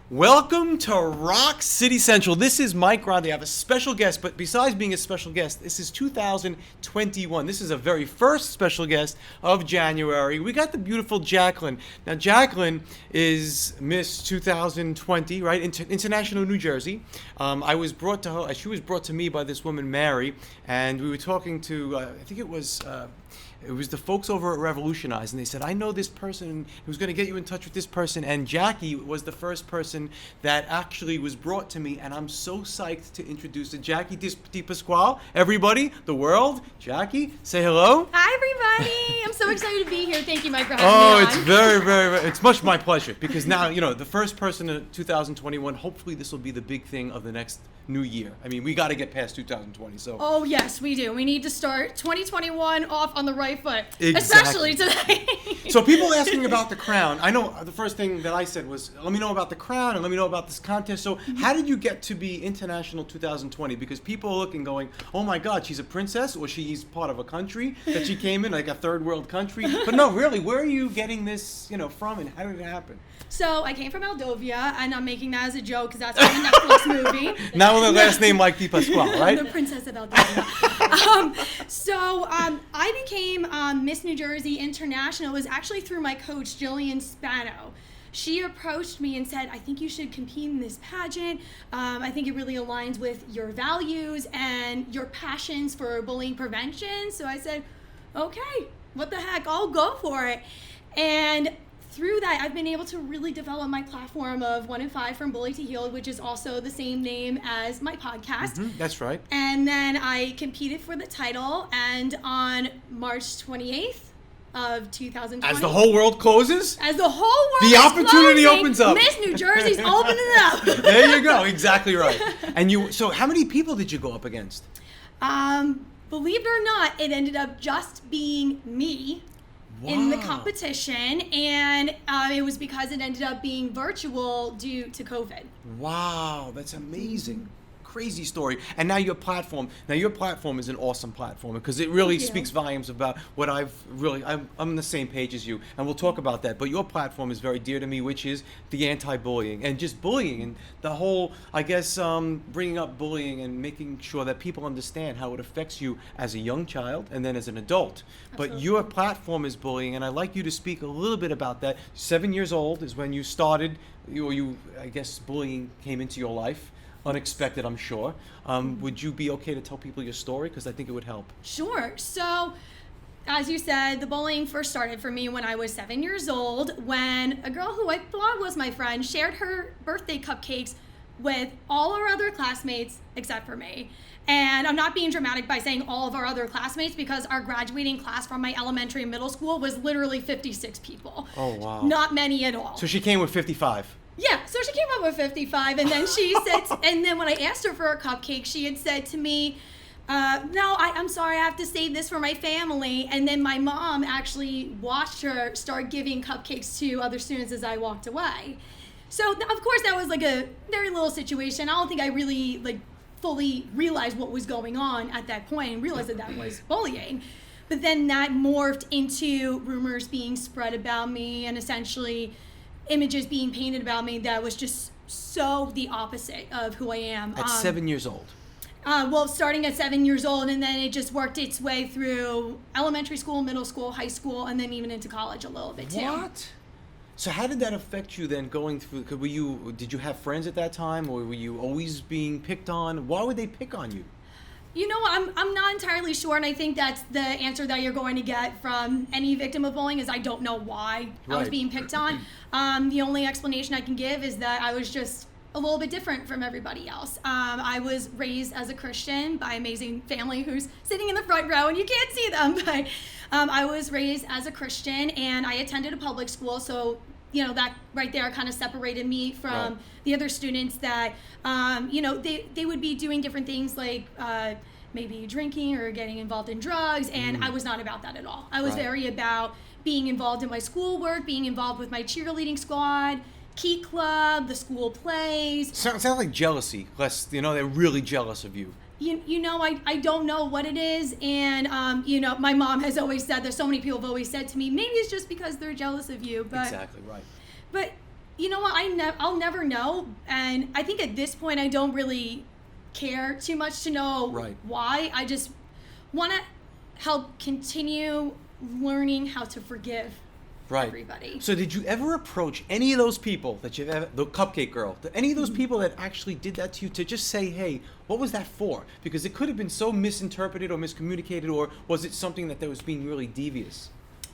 Welcome to Rock City Central. This is Mike Grande. I have a special guest, but besides being a special guest, this is 2021. This is a very first special guest of January. We got the beautiful Jacqueline. Now, Jacqueline is Miss 2020, right? International New Jersey. I was brought to her. She was brought to me by this woman, Mary, and we were talking to. I think it was the folks over at Revolutionize, and they said, I know this person who's going to get you in touch with this person, and Jackie was the first person that actually was brought to me, and I'm so psyched to introduce to Jackie DiPasquale. Everybody, the world, Jackie, say hello. Hi, everybody. I'm so excited to be here. Thank you, Mike, for having me on. It's very, it's much my pleasure, because now, the first person in 2021, hopefully this will be the big thing of the next new year. I mean, we got to get past 2020, so. Oh, yes, we do. We need to start 2021 off on the right foot, exactly. Especially today. So people asking about the crown. I know the first thing that I said was, let me know about the crown and let me know about this contest. So how did you get to be International 2020? Because people are looking going, oh my God, she's a princess, or she's part of a country that she came in, like a third world country. But no, really, where are you getting this, from, and how did it happen? So I came from Moldova, and I'm making that as a joke because that's from the Netflix movie. Now with the last name like DiPasquale, right? The princess of Moldova. So I became Miss New Jersey International. It was actually through my coach, Jillian Spano. She approached me and said, I think you should compete in this pageant. I think it really aligns with your values and your passions for bullying prevention. So I said, okay, what the heck, I'll go for it. And through that, I've been able to really develop my platform of 1 in 5 from Bullied to Healed, which is also the same name as my podcast. Mm-hmm, that's right. And then I competed for the title, and on March 28th of 2020. As the whole world closes? As the whole world the opportunity closing, opens up. Miss New Jersey's opening up. There you go. Exactly right. And so how many people did you go up against? Believe it or not, it ended up just being me. Wow. In the competition, and it was because it ended up being virtual due to COVID. Wow, that's amazing. Crazy story. And now your platform is an awesome platform, because it really speaks volumes about what I'm on the same page as you, and we'll talk about that. But your platform is very dear to me, which is the anti-bullying and just bullying and the whole, I guess, bringing up bullying and making sure that people understand how it affects you as a young child and then as an adult. Absolutely. But your platform is bullying, and I'd like you to speak a little bit about that. 7 years old is when you started, I guess bullying came into your life. Unexpected, I'm sure. Would you be okay to tell people your story? Because I think it would help. Sure. So, as you said, the bullying first started for me when I was 7 years old, when a girl who I thought was my friend shared her birthday cupcakes with all our other classmates except for me. And I'm not being dramatic by saying all of our other classmates, because our graduating class from my elementary and middle school was literally 56 people. Oh, wow. Not many at all. So she came with 55. Yeah, so she came up with 55, and then she said, and then when I asked her for a cupcake, she had said to me, no, I'm sorry, I have to save this for my family. And then my mom actually watched her start giving cupcakes to other students as I walked away. So, of course, that was like a very little situation. I don't think I really fully realized what was going on at that point and realized that was bullying. But then that morphed into rumors being spread about me, and essentially images being painted about me that was just so the opposite of who I am. At 7 years old? Well, starting at 7 years old, and then it just worked its way through elementary school, middle school, high school, and then even into college a little bit too. What? So how did that affect you then going through? Did you have friends at that time, or were you always being picked on? Why would they pick on you? I'm not entirely sure, and I think that's the answer that you're going to get from any victim of bullying is I don't know why I was being picked on. The only explanation I can give is that I was just a little bit different from everybody else. I was raised as a Christian by an amazing family who's sitting in the front row, and you can't see them, but I was raised as a Christian, and I attended a public school, so that right there kind of separated me from the other students that, they would be doing different things like maybe drinking or getting involved in drugs, and I was not about that at all. I was very about being involved in my schoolwork, being involved with my cheerleading squad, Key Club, the school plays. Sounds like jealousy. They're really jealous of you. I don't know what it is, and my mom has always said, there's so many people have always said to me, maybe it's just because they're jealous of you, but exactly right. But You know what? I'll never know, and I think at this point I don't really care too much to know why. I just want to help continue learning how to forgive everybody. So did you ever approach any of those people that you've ever, the cupcake girl, any of those people that actually did that to you, to just say, hey, what was that for? Because it could have been so misinterpreted or miscommunicated, or was it something that was being really devious?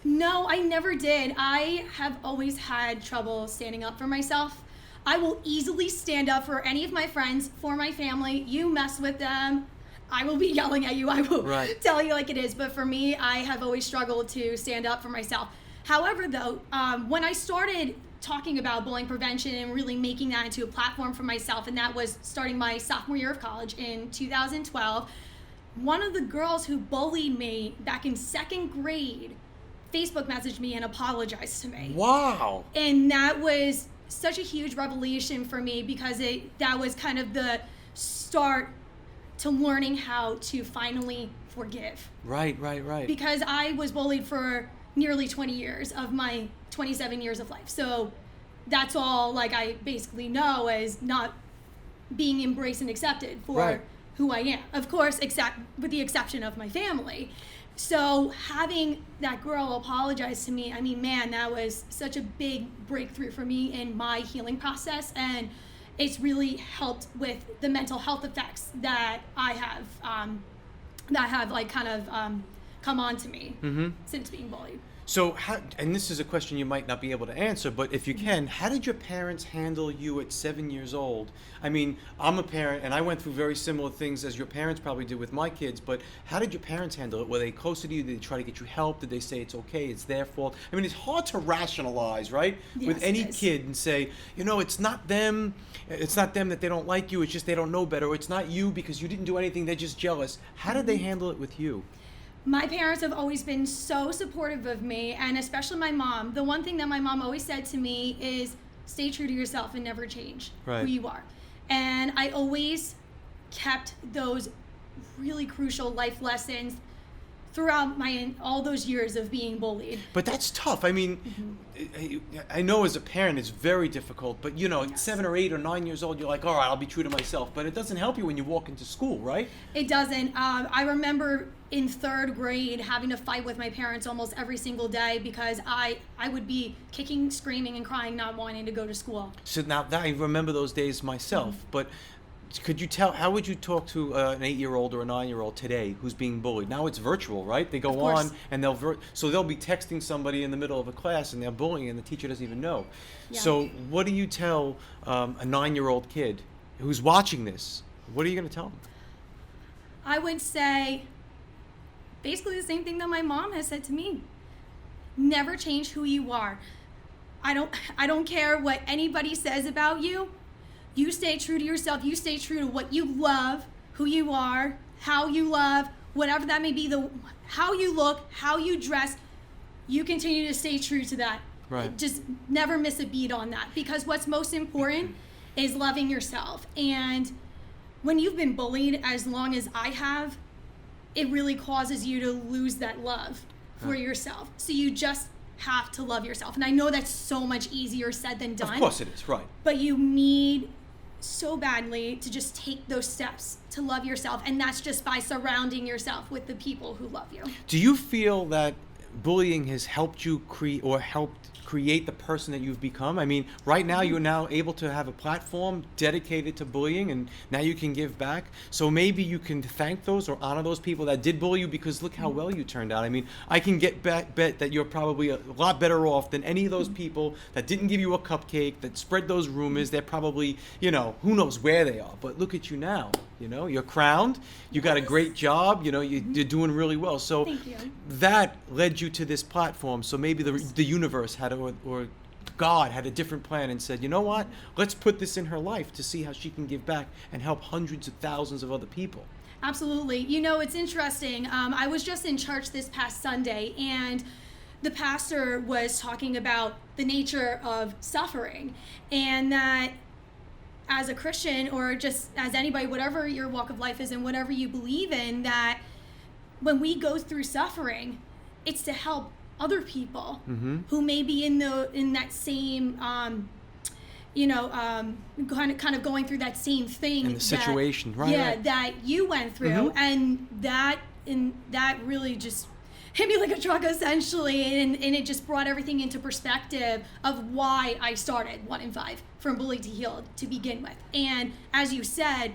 No, I never did. I have always had trouble standing up for myself. I will easily stand up for any of my friends, for my family. You mess with them, I will be yelling at you. I will tell you like it is. But for me, I have always struggled to stand up for myself. However, though, when I started talking about bullying prevention and really making that into a platform for myself, and that was starting my sophomore year of college in 2012, one of the girls who bullied me back in second grade Facebook messaged me and apologized to me. Wow. And that was such a huge revelation for me, because that was kind of the start to learning how to finally forgive. Right. Because I was bullied for nearly 20 years of my 27 years of life. So that's all I basically know as not being embraced and accepted for who I am. Of course, except with the exception of my family. So having that girl apologize to me, I mean, man, that was such a big breakthrough for me in my healing process, and it's really helped with the mental health effects that I have come on to me since being bullied. So, and this is a question you might not be able to answer, but if you can, how did your parents handle you at 7 years old? I mean, I'm a parent, and I went through very similar things as your parents probably did with my kids, but how did your parents handle it? Were they closer to you? Did they try to get you help? Did they say it's okay, it's their fault? I mean, it's hard to rationalize, right? Yes, with any kid and say, it's not them that they don't like you, it's just they don't know better, or it's not you because you didn't do anything, they're just jealous. How did they handle it with you? My parents have always been so supportive of me, and especially my mom. The one thing that my mom always said to me is, stay true to yourself and never change who you are. And I always kept those really crucial life lessons throughout all those years of being bullied. But that's tough. I mean, I know as a parent it's very difficult, but at 7 or 8 or 9 years old, you're like, all right, I'll be true to myself. But it doesn't help you when you walk into school, right? It doesn't. I remember in 3rd grade having to fight with my parents almost every single day because I would be kicking, screaming, and crying, not wanting to go to school. So now I remember those days myself, but could you tell, how would you talk to an 8-year-old or a 9-year-old today who's being bullied? Now it's virtual, right? They go on and they'll be texting somebody in the middle of a class and they're bullying and the teacher doesn't even know. Yeah. So what do you tell a 9-year-old kid who's watching this? What are you going to tell them? I would say basically the same thing that my mom has said to me. Never change who you are. I don't care what anybody says about you. You stay true to yourself. You stay true to what you love, who you are, how you love, whatever that may be, how you look, how you dress. You continue to stay true to that. Right. Just never miss a beat on that, because what's most important is loving yourself. And when you've been bullied as long as I have, it really causes you to lose that love for yourself. So you just have to love yourself. And I know that's so much easier said than done. Of course it is, right. But you need so badly to just take those steps to love yourself, and that's just by surrounding yourself with the people who love you. Do you feel that bullying has helped you create the person that you've become? I mean, right now you're now able to have a platform dedicated to bullying, and now you can give back. So maybe you can thank those or honor those people that did bully you, because look how well bet turned out. I mean, I can bet that you're probably a lot better off than any of those people that didn't give you a cupcake, that spread those rumors. They're probably, who knows where they are. But look at you now. You're crowned. You got a great job. You're doing really well. So thank you. That led you to this platform. So maybe the universe had or God had a different plan and said, you know what? Let's put this in her life to see how she can give back and help hundreds of thousands of other people. Absolutely. It's interesting. I was just in church this past Sunday, and the pastor was talking about the nature of suffering, and that as a Christian, or just as anybody, whatever your walk of life is and whatever you believe in, that when we go through suffering, it's to help other people who may be in that same kind of going through that same thing. In the situation, right? Yeah, right. that you went through, and that really just hit me like a truck, essentially, and it just brought everything into perspective of why I started 1 in 5 from bullied to healed to begin with. And as you said,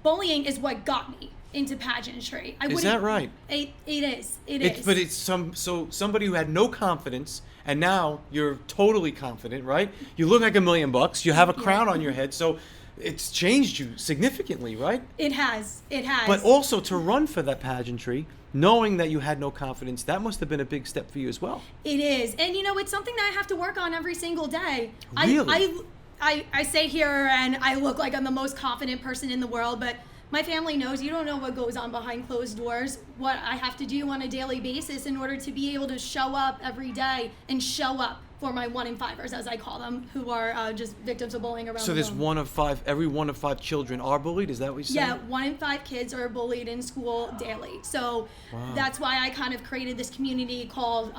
bullying is what got me into pageantry. Is that right? It is. But it's somebody who had no confidence, and now you're totally confident, right? You look like $1 million. You have a crown on your head, so it's changed you significantly, right? It has. But also to run for that pageantry, knowing that you had no confidence, that must have been a big step for you as well. It is, and it's something that I have to work on every single day. Really? I say here and I look like I'm the most confident person in the world, but my family knows you don't know what goes on behind closed doors, what I have to do on a daily basis in order to be able to show up every day and show up for my 1 in 5ers, as I call them, who are just victims of bullying around the world. So there's 1 of 5, every 1 of 5 children are bullied? Is that what you're saying? Yeah, 1 in 5 kids are bullied in school daily. So that's why I kind of created this community called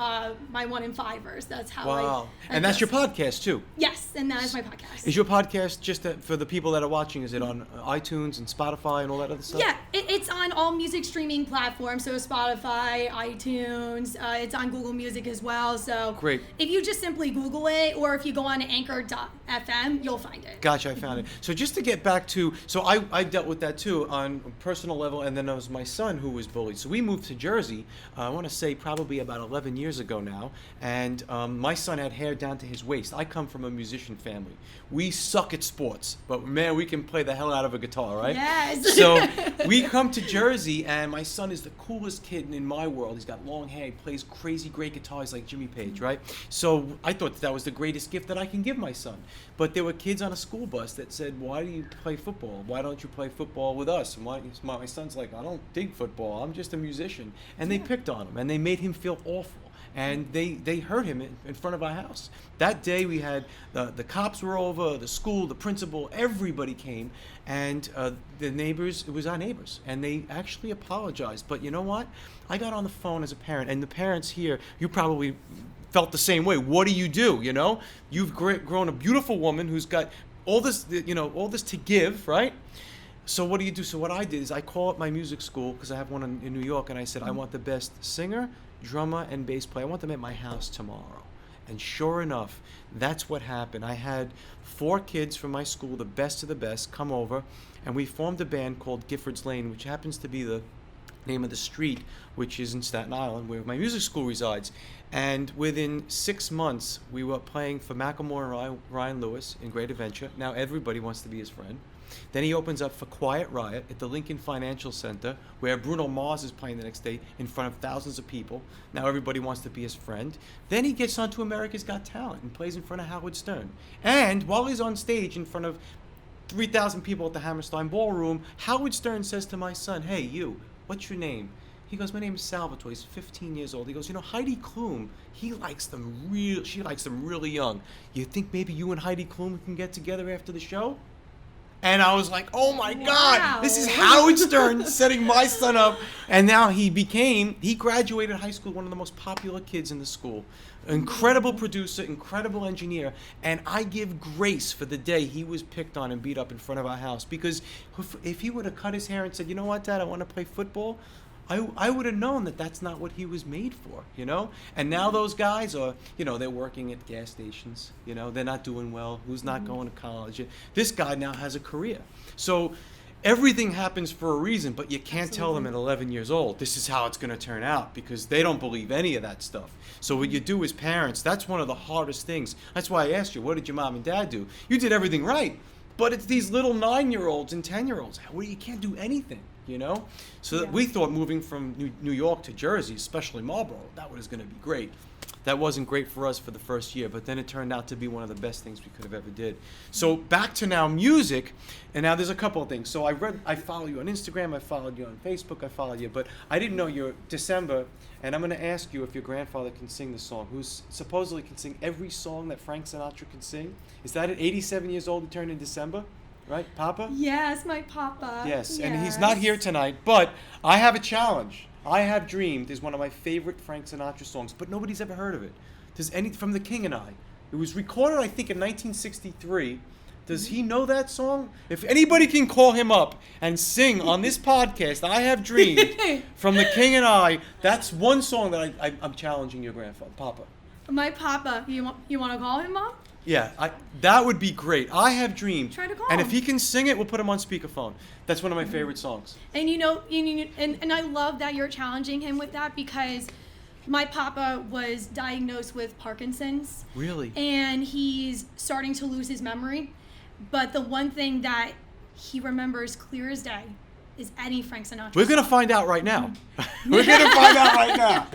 my 1 in 5ers. That's how And that's your podcast too? Yes, and that is my podcast. Is your podcast just for the people that are watching, is it on iTunes and Spotify and all that other stuff? Yeah, it's on all music streaming platforms, so Spotify, iTunes, it's on Google Music as well. So great. If you just simply Google it, or if you go on anchor.fm, you'll find it. Gotcha, I found it. So just to get back to, so I dealt with that too on a personal level, and then it was my son who was bullied. So we moved to Jersey, I want to say probably about 11 years ago now, and my son had hair down to his waist. I come from a musician family. We suck at sports, but man, we can play the hell out of a guitar, right? Yes. So we come to Jersey, and my son is the coolest kid in my world. He's got long hair, he plays crazy great guitars like Jimmy Page, right? So I thought that was the greatest gift that I can give my son. But there were kids on a school bus that said, why do you play football? Why don't you play football with us? And my son's like, I don't dig football. I'm just a musician. And they picked on him, and they made him feel awful. And they hurt him in front of our house. That day we had, the cops were over, the school, the principal, everybody came. And the neighbors, it was our neighbors. And they actually apologized. But you know what? I got on the phone as a parent, and the parents here, you probably felt the same way. What do? You've grown a beautiful woman who's got all this, all this to give, right? So what do you do? So what I did is I call up my music school, because I have one in New York, and I said, I want the best singer, drummer, and bass player. I want them at my house tomorrow. And sure enough, that's what happened. I had 4 kids from my school, the best of the best, come over, and we formed a band called Gifford's Lane, which happens to be the name of the street, which is in Staten Island, where my music school resides. And within 6 months, we were playing for Macklemore and Ryan Lewis in Great Adventure. Now everybody wants to be his friend. Then he opens up for Quiet Riot at the Lincoln Financial Center, where Bruno Mars is playing the next day in front of thousands of people. Now everybody wants to be his friend. Then he gets onto America's Got Talent and plays in front of Howard Stern. And while he's on stage in front of 3,000 people at the Hammerstein Ballroom, Howard Stern says to my son, hey, you, what's your name? He goes, my name is Salvatore. He's 15 years old. He goes, Heidi Klum, she likes them really young. You think maybe you and Heidi Klum can get together after the show? And I was like, oh my God, this is Howard Stern setting my son up. And now he graduated high school, one of the most popular kids in the school. Incredible producer, incredible engineer. And I give grace for the day he was picked on and beat up in front of our house. Because if he would have cut his hair and said, you know what, Dad, I want to play football, I would have known that that's not what he was made for, And now those guys are, they're working at gas stations, they're not doing well, who's not going to college. This guy now has a career. So everything happens for a reason, but you can't tell them at 11 years old, this is how it's going to turn out, because they don't believe any of that stuff. So what you do as parents, that's one of the hardest things. That's why I asked you, what did your mom and dad do? You did everything right, but it's these little 9-year-olds and 10-year-olds where you can't do anything. So we thought moving from New York to Jersey, especially Marlboro, that was going to be great. That wasn't great for us for the first year, but then it turned out to be one of the best things we could have ever did. So back to now music, and now there's a couple of things. So I follow you on Instagram, I followed you on Facebook, I followed you, but I didn't know you're December, and I'm going to ask you if your grandfather can sing the song, who supposedly can sing every song that Frank Sinatra can sing. Is that at 87 years old, he turned in December? Right, Papa? Yes, my Papa. Yes, and he's not here tonight, but I have a challenge. I Have Dreamed is one of my favorite Frank Sinatra songs, but nobody's ever heard of it. From The King and I. It was recorded, I think, in 1963. Does he know that song? If anybody can call him up and sing on this podcast, I Have Dreamed, from The King and I, that's one song that I'm challenging your grandfather, Papa. My papa. You want to call him, Mom? Yeah, that would be great. I Have Dreamed. Try to call And him. if he can sing it, we'll put him on speakerphone. That's one of my favorite songs. And and I love that you're challenging him with that, because my papa was diagnosed with Parkinson's. Really? And he's starting to lose his memory. But the one thing that he remembers clear as day is any Frank Sinatra We're going to song. find out right now. We're going to find out right now.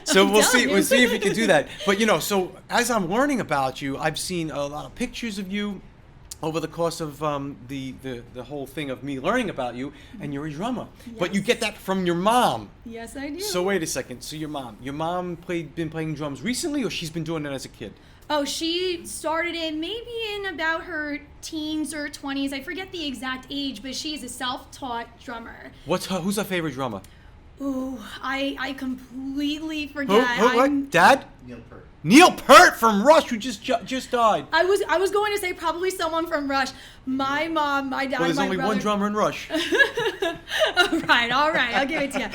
So we'll see if we can do that. But so as I'm learning about you, I've seen a lot of pictures of you over the course of the whole thing of me learning about you, and you're a drummer. Yes. But you get that from your mom. Yes, I do. So wait a second. So your mom been playing drums recently, or she's been doing it as a kid? Oh, she started it maybe in about her teens or 20s. I forget the exact age, but she's a self-taught drummer. Who's her favorite drummer? Ooh, I completely forget. What? Dad? Neil Peart. Neil Peart from Rush, who just died. I was going to say probably someone from Rush. My mom, my dad, Well, there's my only brother. one drummer in Rush. all right, I'll give it to you.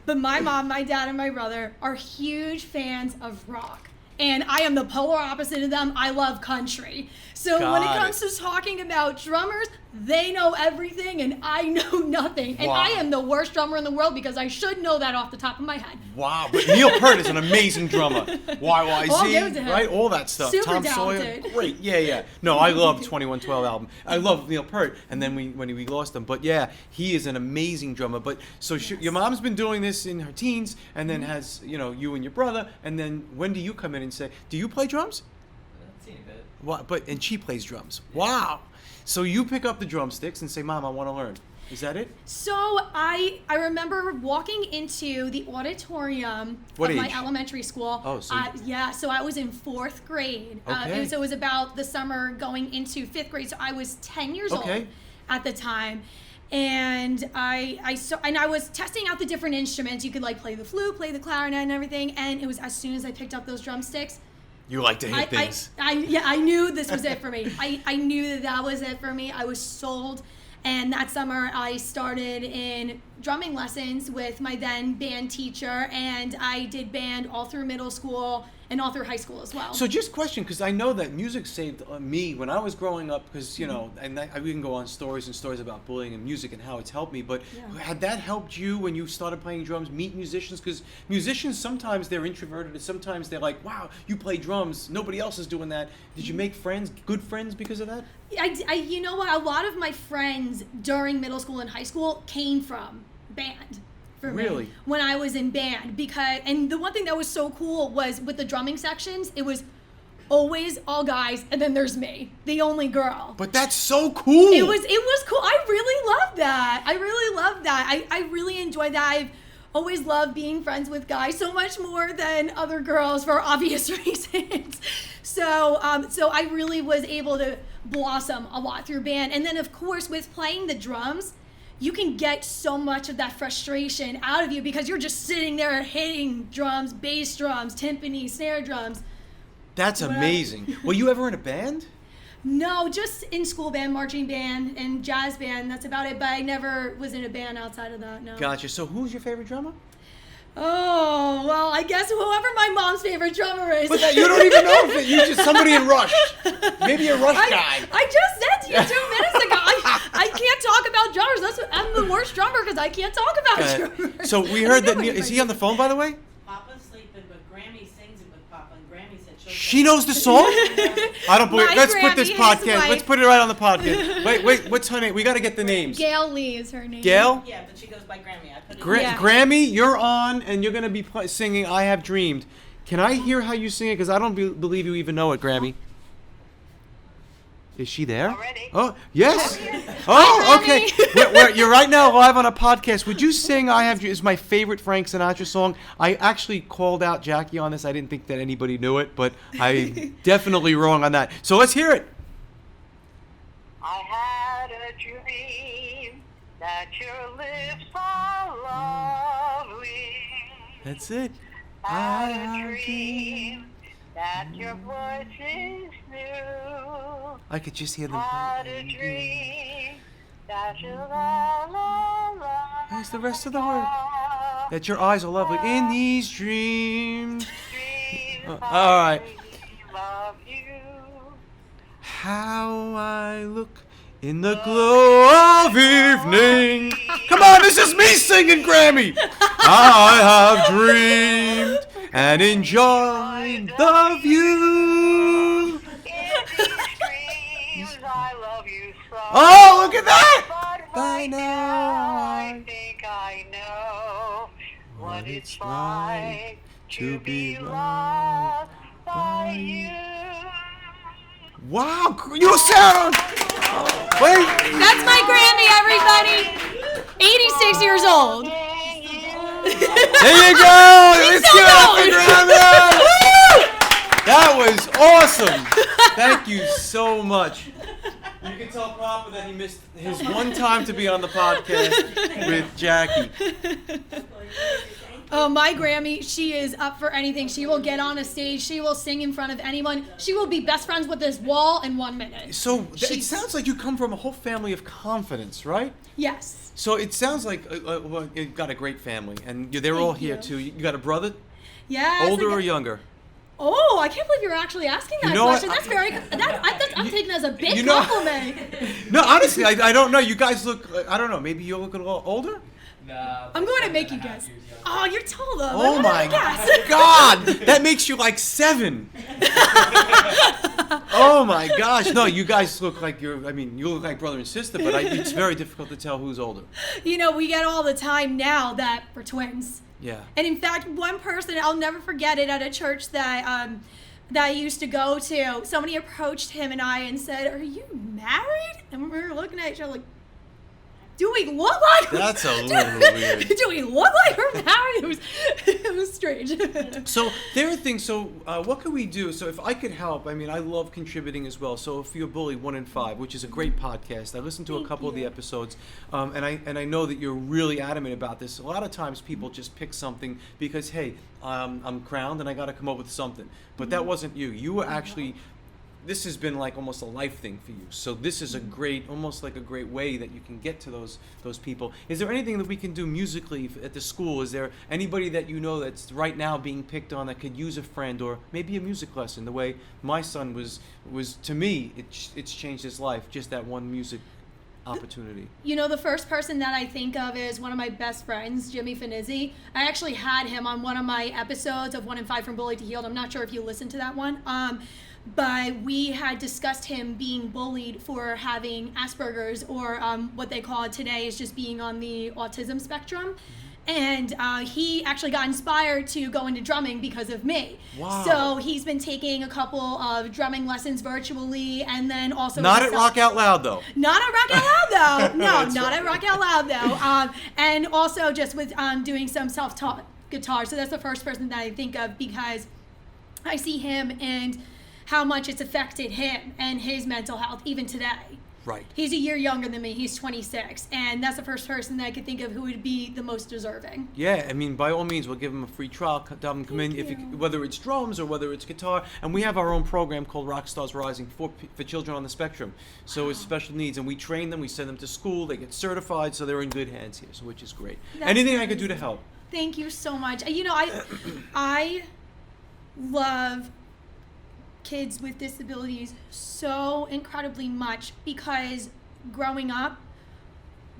But my mom, my dad, and my brother are huge fans of rock. And I am the polar opposite of them. I love country. So when it comes to talking about drummers, they know everything and I know nothing. And Wow. I am the worst drummer in the world because I should know that off the top of my head. Wow, but Neil Peart is an amazing drummer. I'll give it to YYZ, him. right? All that stuff. Super Tom talented. Sawyer, great. Yeah. No, I love 2112 album. I love Neil Peart, and then when we lost him. But yeah, he is an amazing drummer. But so your mom's been doing this in her teens, and then has you and your brother, and then when do you come in and say, do you play drums? I've seen a bit. What? And she plays drums. Wow. So you pick up the drumsticks and say, Mom, I want to learn. Is that it? So I remember walking into the auditorium What of my age? elementary school. Oh, so so I was in 4th grade. Okay. And so it was about the summer going into 5th grade. So I was 10 years Okay. old at the time. And I was testing out the different instruments. You could play the flute, play the clarinet and everything. And it was as soon as I picked up those drumsticks, you like to hit things. I knew this was it for me. I knew that was it for me. I was sold. And that summer I started in drumming lessons with my then band teacher, and I did band all through middle school and all through high school as well. So just question, because I know that music saved me when I was growing up, because, we can go on stories and stories about bullying and music and how it's helped me, but Yeah. had that helped you when you started playing drums, meet musicians? Because musicians, sometimes they're introverted, and sometimes they're like, wow, you play drums, nobody else is doing that. Did you make friends, good friends, because of that? You know what? A lot of my friends during middle school and high school came from band. For Really? me when I was in band, and the one thing that was so cool was with the drumming sections, it was always all guys, and then there's me, the only girl. But that's so cool. It was cool. I really loved that. I really enjoyed that. I've always loved being friends with guys so much more than other girls for obvious reasons. So I really was able to blossom a lot through band. And then of course with playing the drums, you can get so much of that frustration out of you because you're just sitting there hitting drums, bass drums, timpani, snare drums. That's amazing. Were you ever in a band? No, just in school band, marching band, and jazz band. That's about it. But I never was in a band outside of that, no. Gotcha. So who's your favorite drummer? Oh, well, I guess whoever my mom's favorite drummer is. But you don't even know if you just somebody in Rush. Maybe a Rush guy. I just said to you 2 minutes ago, I can't talk about drummers. I'm the worst drummer because I can't talk about drummers. So we heard that. Is he on the phone, by the way? Papa's sleeping, but Grammy sings it with Papa, and Grammy said She knows the song? I don't believe. My Let's put this Grammy, his podcast. wife. Let's put it right on the podcast. Wait. What's her name? We got to get the names. Gail Lee is her name. Gail? Yeah, but she goes by Grammy. I put it Yeah. Grammy, you're on, and you're going to be singing "I Have Dreamed." Can I hear how you sing it? Because I don't believe you even know it, Grammy. Is she there? Already? Oh, yes. Hi, Oh, okay. You're right now live on a podcast. Would you sing "I Have Dreamed"? It's my favorite Frank Sinatra song. I actually called out Jackie on this. I didn't think that anybody knew it, but I'm definitely wrong on that. So let's hear it. I had a dream that your lips are lovely. That's it. I had a dream that your voice is new. I could just hear them. Had a dream that you la la la. Here's the rest of the word. That your eyes are lovely in these dreams. All right. Love you. How I look in the glow of evening. Come on, this is me singing, Grammy. I have dreamed and enjoyed the view. In these dreams, I love you so. Oh, look at that! But By right now, I think I know what it's like to be loved by you. Wow, you sound. Wait. That's my Grammy, everybody. 86 years old. There you go. Let's give it up for Grammy. That was awesome. Thank you so much. You can tell Papa that he missed his one time to be on the podcast with Jackie. Oh, my Grammy, she is up for anything. She will get on a stage. She will sing in front of anyone. She will be best friends with this wall in 1 minute. So it sounds like you come from a whole family of confidence, right? Yes. So it sounds like well, you've got a great family, and they're all here too. You got a brother, Yes. older or younger? Oh, I can't believe you're actually asking that know what? question. That's very. I'm taking it as a big You know- compliment. No, honestly, I don't know. You guys look. I don't know. Maybe you look a little older. Nah, I'm going to make you guess. Oh, you're taller. Oh my Guess. God, that makes you like 7. Oh my gosh, no, you guys look like you're. I mean, you look like brother and sister, but it's very difficult to tell who's older. You know, we get all the time now that we're twins. Yeah. And in fact, one person, I'll never forget it, at a church that that I used to go to, somebody approached him and I and said, "Are you married?" And we were looking at each other like, do we look like That's a little weird. Do we look like we're married? It was strange. So there are things. So what can we do? So if I could help, I mean, I love contributing as well. So if you're Bullied 1 in 5, which is a great podcast, I listened to a couple of the episodes, and I know that you're really adamant about this. A lot of times people just pick something because hey, I'm crowned and I got to come up with something. But that wasn't you. You were actually. This has been like almost a life thing for you. So this is a great, almost like a great way that you can get to those people. Is there anything that we can do musically at the school? Is there anybody that you know that's right now being picked on that could use a friend or maybe a music lesson? The way my son was to me, it's changed his life. Just that one music opportunity. You know, the first person that I think of is one of my best friends, Jimmy Finizzi. I actually had him on one of my episodes of 1 in 5 from Bullied to Healed. I'm not sure if you listened to that one. But we had discussed him being bullied for having Asperger's, or what they call it today is just being on the autism spectrum. And he actually got inspired to go into drumming because of me. Wow. So he's been taking a couple of drumming lessons virtually, and then also Not at Rock Out Loud though. Not at Rock Out Loud though. No, That's not right. at Rock Out Loud though. And also just with doing some self-taught guitar. So that's the first person that I think of because I see him and how much it's affected him and his mental health even today. Right. He's a year younger than me. He's 26, and that's the first person that I could think of who would be the most deserving. Yeah, I mean, by all means, we'll give them a free trial. Have them come in, whether it's drums or whether it's guitar. And we have our own program called Rock Stars Rising for children on the spectrum. So it's special needs, and we train them. We send them to school. They get certified, so they're in good hands here. So which is great. That's Anything I could do to help? Thank you so much. You know, I love kids with disabilities so incredibly much because growing up,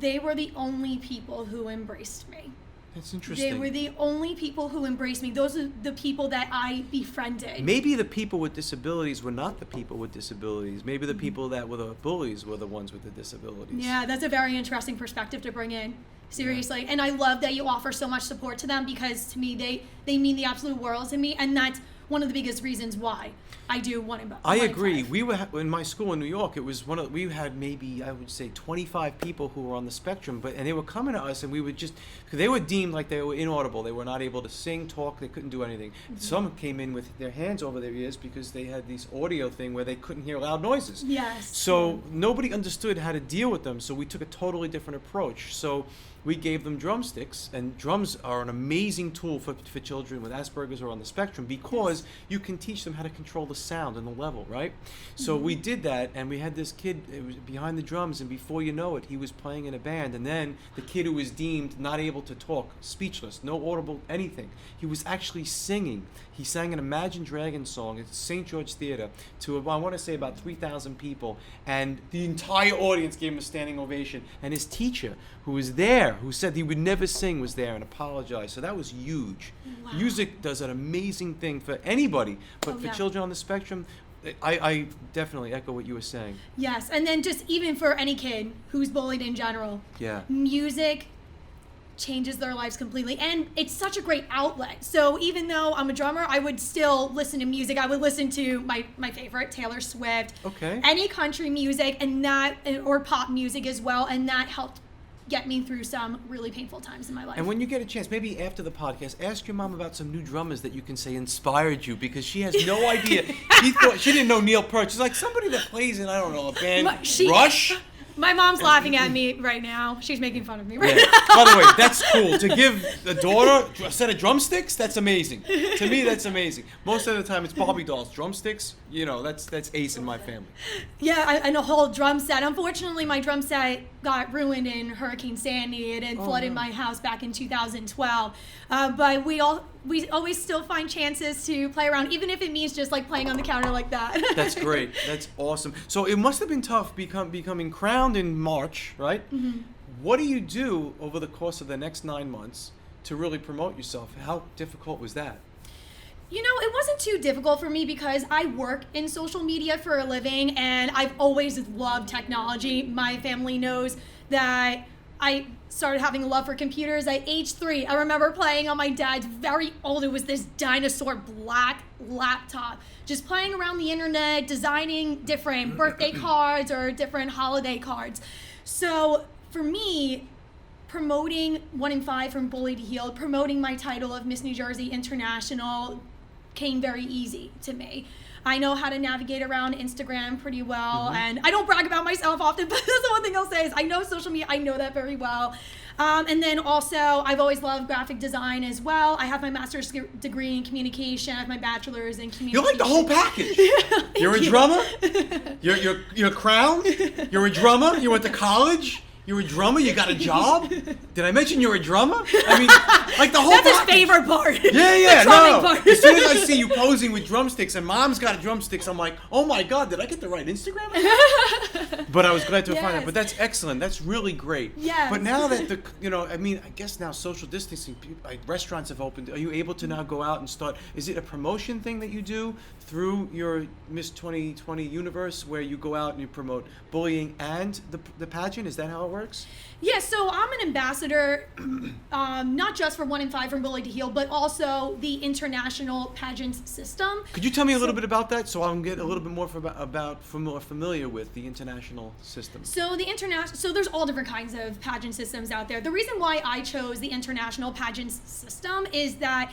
they were the only people who embraced me. That's interesting. They were the only people who embraced me. Those are the people that I befriended. Maybe the people with disabilities were not the people with disabilities. Maybe the people that were the bullies were the ones with the disabilities. Yeah, that's a very interesting perspective to bring in. Seriously. Yeah. And I love that you offer so much support to them because to me, they mean the absolute world to me. And that's one of the biggest reasons why I do one in 5. I agree. We were in my school in New York. It was we had maybe I would say 25 people who were on the spectrum, and they were coming to us, and we would just they were deemed like they were inaudible. They were not able to sing, talk. They couldn't do anything. Mm-hmm. Some came in with their hands over their ears because they had this audio thing where they couldn't hear loud noises. Yes. So nobody understood how to deal with them. So we took a totally different approach. So we gave them drumsticks, and drums are an amazing tool for children with Asperger's or on the spectrum because because you can teach them how to control the sound and the level, right? So we did that, and we had this kid, it was behind the drums, and before you know it, he was playing in a band. And then the kid who was deemed not able to talk, speechless, no audible anything, he was actually singing. He sang an Imagine Dragons song at St. George Theater to, I want to say, about 3,000 people, and the entire audience gave him a standing ovation. And his teacher, who was there, who said he would never sing, was there and apologized. So that was huge. Wow. Music does an amazing thing for anybody, but Oh, for yeah. children on the spectrum, I definitely echo what you were saying. Yes, and then just even for any kid who's bullied in general, Yeah. music changes their lives completely, and it's such a great outlet. So even though I'm a drummer, I would still listen to music. I would listen to my favorite, Taylor Swift, Okay. any country music, and that, or pop music as well, and that helped get me through some really painful times in my life. And when you get a chance, maybe after the podcast, ask your mom about some new drummers that you can say inspired you, because she has no idea. She didn't know Neil Peart. She's like, somebody that plays in, I don't know, a band, Rush? My mom's laughing at me right now. She's making fun of me right Yeah. now. By the way, that's cool. To give a daughter a set of drumsticks, that's amazing. To me, that's amazing. Most of the time, it's Barbie dolls. Drumsticks, that's ace in my family. Yeah, and a whole drum set. Unfortunately, my drum set got ruined in Hurricane Sandy. It had flooded no. my house back in 2012. But we always still find chances to play around, even if it means just like playing on the counter like that. That's great. That's awesome. So it must have been tough becoming crowned in March, right? Mm-hmm. What do you do over the course of the next 9 months to really promote yourself? How difficult was that? You know, it wasn't too difficult for me because I work in social media for a living, and I've always loved technology. My family knows that I started having a love for computers at age 3. I remember playing on my dad's very old, it was this dinosaur black laptop, just playing around the internet, designing different birthday cards or different holiday cards. So for me, promoting 1 in 5 from Bullied to Healed, promoting my title of Miss New Jersey International came very easy to me. I know how to navigate around Instagram pretty well, and I don't brag about myself often, but that's the one thing I'll say is I know social media, I know that very well. And then also, I've always loved graphic design as well. I have my master's degree in communication, I have my bachelor's in communication. You like the whole package. You're a drummer. You're crowned. You're a drummer. You went to college. You're a drummer? You got a job? Did I mention you're a drummer? I mean, like the whole That's his package. favorite part. Yeah, The drumming no. part. As soon as I see you posing with drumsticks and mom's got drumsticks, I'm like, oh my God, did I get the right Instagram account? But I was glad to find Yes. that. But that's excellent. That's really great. Yes. But now that I guess now social distancing, like restaurants have opened. Are you able to now go out and start? Is it a promotion thing that you do through your Miss 2020 universe, where you go out and you promote bullying and the pageant? Is that how it works? Yeah, so I'm an ambassador, not just for 1 in 5 from Bullied to Heal, but also the international pageant system. Could you tell me a little bit about that, so I can get a little bit more more familiar with the international system? So there's all different kinds of pageant systems out there. The reason why I chose the international pageant system is that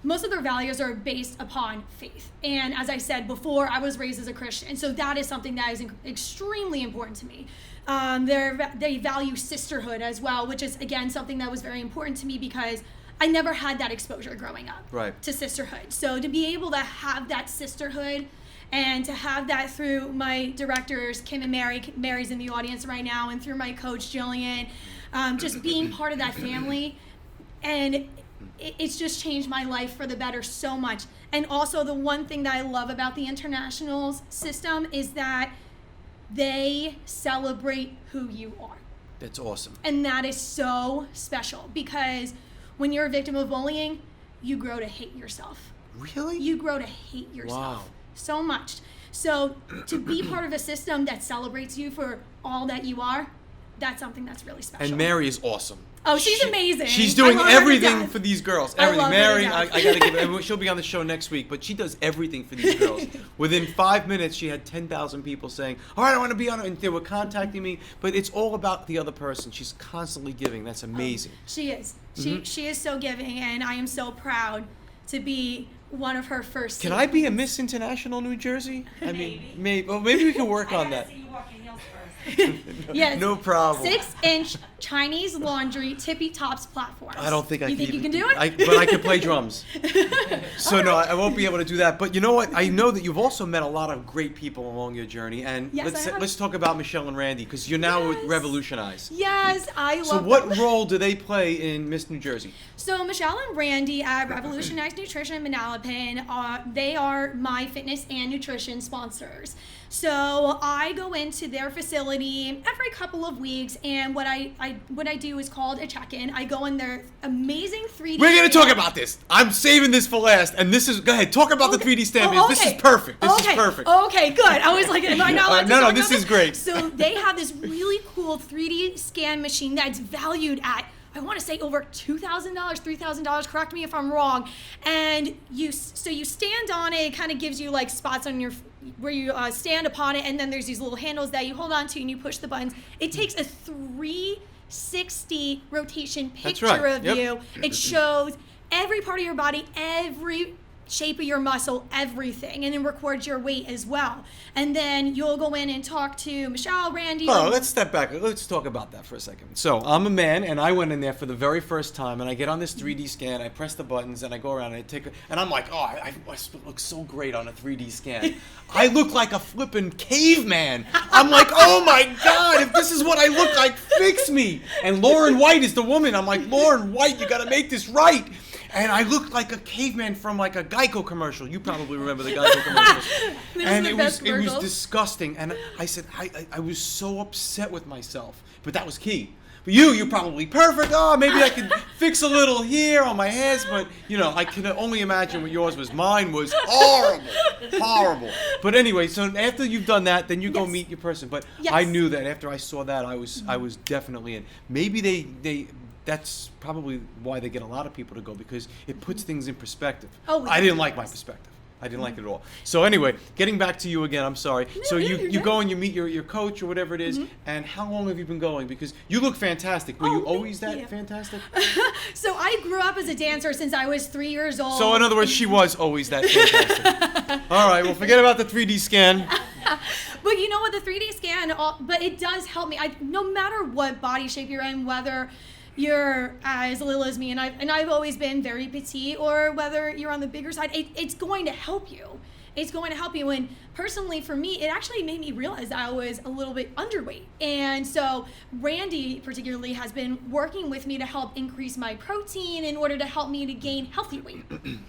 most of their values are based upon faith. And as I said before, I was raised as a Christian, so that is something that is extremely important to me. They value sisterhood as well, which is, again, something that was very important to me because I never had that exposure growing up to sisterhood. So to be able to have that sisterhood and to have that through my directors, Kim and Mary, Mary's in the audience right now, and through my coach, Jillian, just being part of that family, and it's just changed my life for the better so much. And also the one thing that I love about the internationals system is that they celebrate who you are. That's awesome. And that is so special because when you're a victim of bullying, you grow to hate yourself. Really? You grow to hate yourself Wow. so much. So to be part of a system that celebrates you for all that you are, that's something that's really special. And Mary is awesome. Oh, she's amazing. She's doing I love her to everything death. for these girls. I Everything. love her to Mary, death. I gotta give her. She'll be on the show next week, but she does everything for these girls. Within 5 minutes, she had 10,000 people saying, "All right, I want to be on it," and they were contacting me. But it's all about the other person. She's constantly giving. That's amazing. She is. She is so giving, and I am so proud to be one of her first. Can I be a Miss International New Jersey? I mean, maybe. Well, maybe we can work on that. I gotta see you walk in heels first. Yes. No problem. 6-inch Chinese laundry tippy tops platforms. I don't think I You can. think you can do it? But I can play drums. So no, I won't be able to do that. But you know what? I know that you've also met a lot of great people along your journey, and Yes, I have. let's talk about Michelle and Randy, because you're now with Yes. Revolutionize. Yes, I love So what them. role do they play in Miss New Jersey? So Michelle and Randy at Revolutionize Nutrition in Manalapan, they are my fitness and nutrition sponsors. So I go into their facility every couple of weeks, and what I do is called a check-in. I go in their amazing 3D. We're gonna scan. talk about this. I'm saving this for last, and this is. Go ahead, talk about the 3D stand. Oh, This okay. is perfect. This Okay. is perfect. Okay, good. I was like, am I not allowed to no, talk this about is great. So they have this really cool 3D scan machine that's valued at, I want to say, over $2,000, $3,000. Correct me if I'm wrong. And you stand on it. It kind of gives you like spots on your where you stand upon it, and then there's these little handles that you hold on to, and you push the buttons. It takes a 360 rotation That's picture right. of Yep. you. It shows every part of your body, every shape of your muscle, everything, and then records your weight as well. And then you'll go in and talk to Michelle, Randy. Oh, let's step back. Let's talk about that for a second. So I'm a man, and I went in there for the very first time, and I get on this 3D scan. I press the buttons, and I go around, and and I'm like, oh, I look so great on a 3D scan. I look like a flippin' caveman. I'm like, oh my God, if this is what I look like, fix me. And Lauren White is the woman. I'm like, Lauren White, you got to make this right. And I looked like a caveman from like a Geico commercial. You probably remember the Geico commercials. And the it best was commercials. disgusting. And I said, I was so upset with myself. But that was key. But you're probably perfect. Oh, maybe I could fix a little here on my hands. But, I can only imagine what yours was. Mine was horrible. Horrible. But anyway, so after you've done that, then you go Yes. meet your person. But Yes. I knew that after I saw that, I was definitely in. Maybe that's probably why they get a lot of people to go, because it puts things in perspective. Oh, I didn't like my yes. perspective. I didn't like it at all. So anyway, getting back to you again, I'm sorry. So you're you good. go and you meet your coach or whatever it is, and how long have you been going? Because you look fantastic. Were you Oh, always thank that you. fantastic? So I grew up as a dancer since I was 3 years old. So in other words, she was always that fantastic. All right, well, forget about the 3D scan. But you know what, the 3D scan, but it does help me. No matter what body shape you're in, whether you're as little as me, and I've always been very petite, or whether you're on the bigger side, it's going to help you. It's going to help you. And personally, for me, it actually made me realize that I was a little bit underweight. And so Randy particularly has been working with me to help increase my protein in order to help me to gain healthy weight.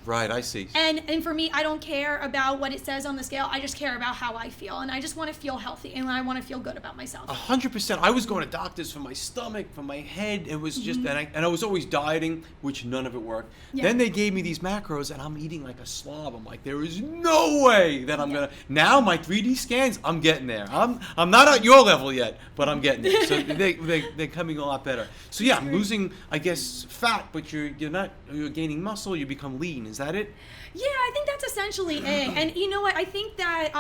Right, I see. And for me, I don't care about what it says on the scale. I just care about how I feel. And I just want to feel healthy, and I want to feel good about myself. 100%. I was going to doctors for my stomach, for my head. It was just, and I was always dieting, which none of it worked. Yeah. Then they gave me these macros, and I'm eating like a slob. I'm like, there is no way that I'm gonna. Now my 3D scans, I'm getting there. I'm not at your level yet, but I'm getting there. So they're coming a lot better. So yeah, I'm losing, I guess, fat, but you're gaining muscle. You become lean. Is that it? Yeah, I think that's essentially it. And you know what? I think that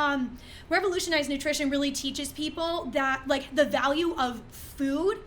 Revolutionized Nutrition really teaches people that, like, the value of food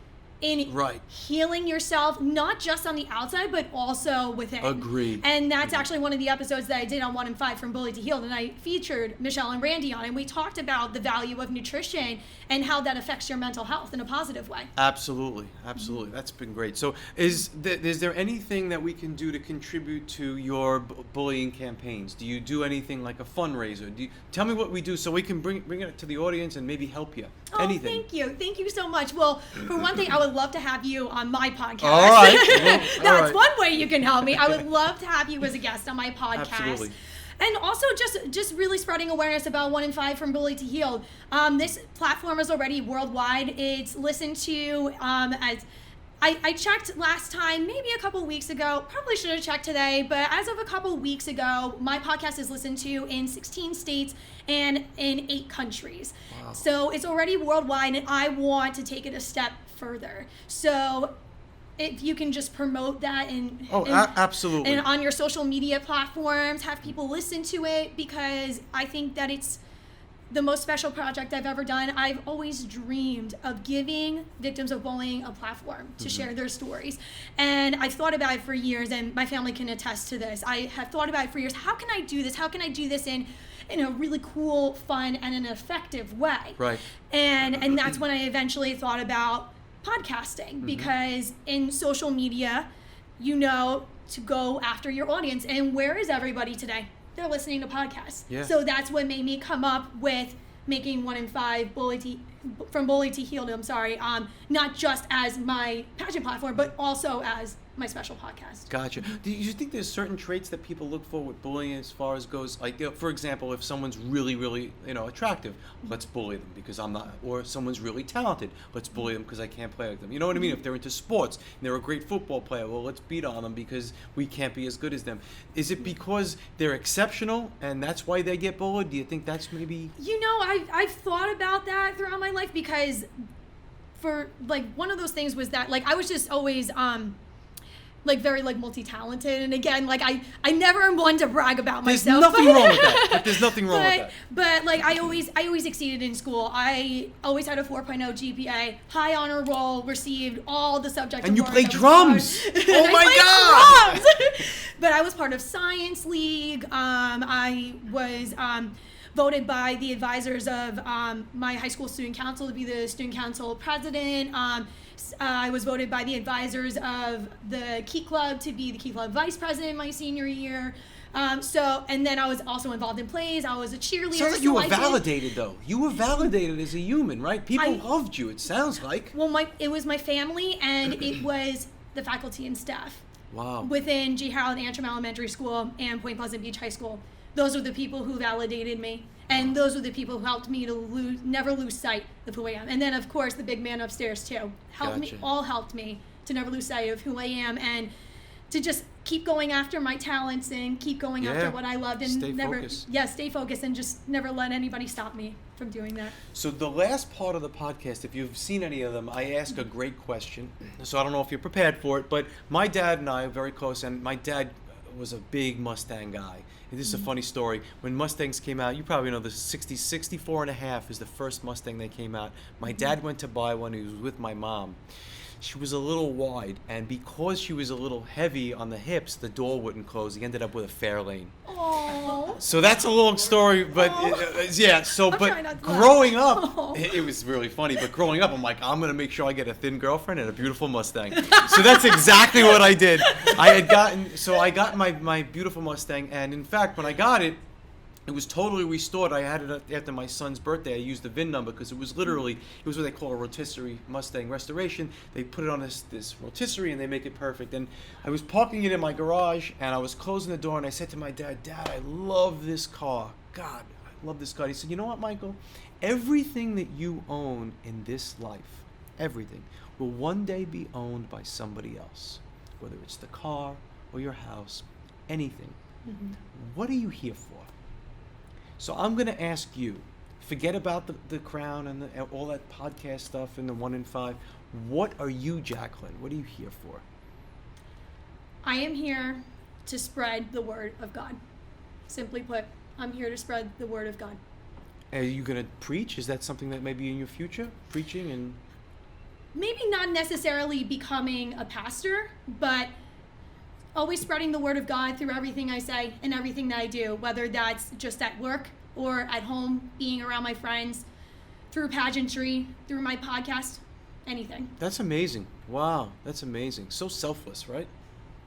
in Right. healing yourself, not just on the outside, but also within. Agreed. And that's actually one of the episodes that I did on 1 in 5 from Bullied to Healed, and I featured Michelle and Randy on it, and we talked about the value of nutrition and how that affects your mental health in a positive way. Absolutely, absolutely. That's been great. So, is there anything that we can do to contribute to your bullying campaigns? Do you do anything like a fundraiser? Tell me what we do so we can bring it to the audience and maybe help you. Oh, Anything. Thank you so much. Well, for one thing, I would love to have you on my podcast. All right. Well, That's all right. one way you can help me. I would love to have you as a guest on my podcast. Absolutely. And also just really spreading awareness about 1 in 5 from Bullied to Healed. This platform is already worldwide. It's listened to as I checked last time, maybe a couple weeks ago. Probably should have checked today, but as of a couple weeks ago, my podcast is listened to in 16 states and in 8 countries. Wow. So it's already worldwide, and I want to take it a step further. So if you can just promote that Absolutely. and on your social media platforms, have people listen to it, because I think that it's the most special project I've ever done. I've always dreamed of giving victims of bullying a platform to share their stories. And I've thought about it for years, and my family can attest to this. I have thought about it for years. How can I do this? How can I do this in a really cool, fun, and an effective way? Right. And that's when I eventually thought about podcasting, because in social media, you know to go after your audience. And where is everybody today? They're listening to podcasts. Yeah. So that's what made me come up with making 1 in 5 from bullied to healed. Not just as my pageant platform, but also as my special podcast. Gotcha. Do you think there's certain traits that people look for with bullying as far as goes, like, for example, if someone's really, really, attractive, let's bully them because I'm not, or someone's really talented, let's bully them because I can't play like them. You know what I mean? If they're into sports and they're a great football player, well, let's beat on them because we can't be as good as them. Is it because they're exceptional and that's why they get bullied? Do you think that's maybe? I've thought about that throughout my life, because for, one of those things was that, I was just always, very multi-talented, and again, I never am one to brag about myself. There's nothing wrong with that. There's nothing wrong with that. But I always exceeded in school. I always had a 4.0 GPA, high honor roll, received all the subject And you awards. play drums. Oh my God! Drums. But I was part of Science League. I was voted by the advisors of my high school student council to be the student council president. I was voted by the advisors of the Key Club to be the Key Club vice president my senior year. And then I was also involved in plays. I was a cheerleader. Sounds like you were validated, though. You were validated as a human, right? People loved you, it sounds like. Well, it was my family, and it was the faculty and staff. Wow. Within G. Harold Antrim Elementary School and Point Pleasant Beach High School. Those were the people who validated me. And those were the people who helped me to never lose sight of who I am. And then, of course, the big man upstairs, too. Helped me to never lose sight of who I am and to just keep going after my talents and keep going after what I loved. And stay focused and just never let anybody stop me from doing that. So the last part of the podcast, if you've seen any of them, I ask a great question. So I don't know if you're prepared for it, but my dad and I are very close, and my dad was a big Mustang guy. And this is a funny story. When Mustangs came out, you probably know the 64 and a half is the first Mustang that came out. My dad went to buy one. He was with my mom. She was a little wide, and because she was a little heavy on the hips, the door wouldn't close. He ended up with a Fairlane. Oh. So that's a long story, but growing up, it was really funny. But growing up, I'm like, I'm gonna make sure I get a thin girlfriend and a beautiful Mustang. So that's exactly what I did. I got my beautiful Mustang, and in fact, when I got it, it was totally restored. I had it after my son's birthday. I used the VIN number because it was what they call a rotisserie Mustang restoration. They put it on this rotisserie and they make it perfect. And I was parking it in my garage and I was closing the door and I said to my dad, "Dad, I love this car. God, I love this car." He said, "You know what, Michael? Everything that you own in this life, everything, will one day be owned by somebody else. Whether it's the car or your house, anything. Mm-hmm. What are you here for?" So I'm going to ask you, forget about the crown and all that podcast stuff and the 1 in 5. What are you, Jacqueline? What are you here for? I am here to spread the word of God. Simply put, I'm here to spread the word of God. Are you going to preach? Is that something that may be in your future? Preaching and... Maybe not necessarily becoming a pastor, but always spreading the word of God through everything I say and everything that I do, whether that's just at work or at home, being around my friends, through pageantry, through my podcast, anything. That's amazing. Wow, that's amazing. So selfless, right?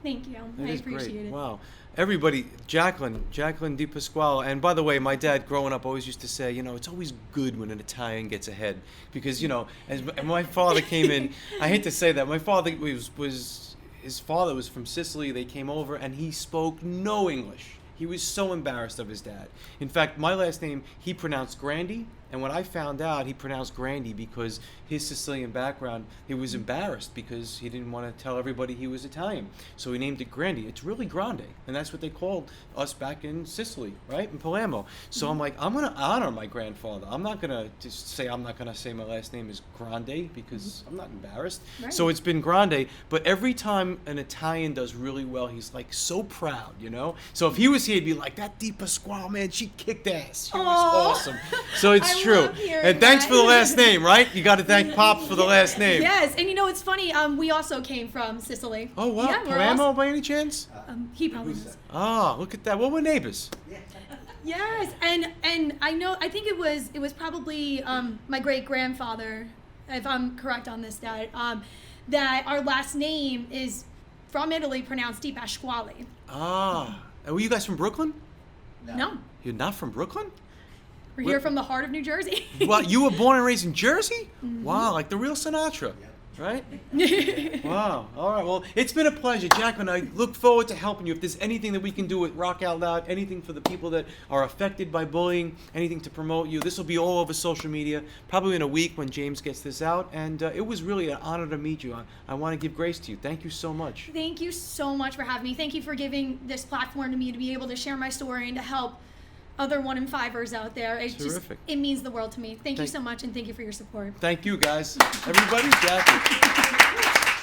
Thank you. I appreciate it. Wow. Everybody, Jacqueline DiPasquale. And by the way, my dad growing up always used to say, it's always good when an Italian gets ahead. Because, as my father came in, I hate to say that, my father his father was from Sicily. They came over and he spoke no English. He was so embarrassed of his dad. In fact, my last name, he pronounced Grandi. And when I found out, he pronounced Grandi because his Sicilian background, he was embarrassed because he didn't want to tell everybody he was Italian. So he named it Grandi. It's really Grande. And that's what they called us back in Sicily, right? In Palermo. So I'm like, I'm going to honor my grandfather. I'm not going to just say my last name is Grande because I'm not embarrassed. Right. So it's been Grande. But every time an Italian does really well, he's like so proud, So if he was here, he'd be like, that DiPasquale, man, she kicked ass. She was awesome. So it's true. And thanks for the last name, right? You got to thank Pops for the last name. Yes, and it's funny. We also came from Sicily. Oh wow, yeah, Palermo by any chance? He probably is. Ah, look at that. Well, we're neighbors. Yes, and I think it was probably my great grandfather if I'm correct on this, Dad, that our last name is from Italy, pronounced DiPasquale. Ah. And were you guys from Brooklyn? No. You're not from Brooklyn? We're here from the heart of New Jersey. Well, you were born and raised in Jersey? Wow, like the real Sinatra, right? Wow. All right. Well, it's been a pleasure, Jacqueline. I look forward to helping you. If there's anything that we can do with Rock Out Loud, anything for the people that are affected by bullying, anything to promote you, this will be all over social media, probably in a week when James gets this out. And it was really an honor to meet you. I want to give grace to you. Thank you so much. Thank you so much for having me. Thank you for giving this platform to me to be able to share my story and to help other 1 in 5ers out there. It's Terrific. It means the world to me. Thank you so much, and thank you for your support. Thank you, guys. Everybody, Jackie.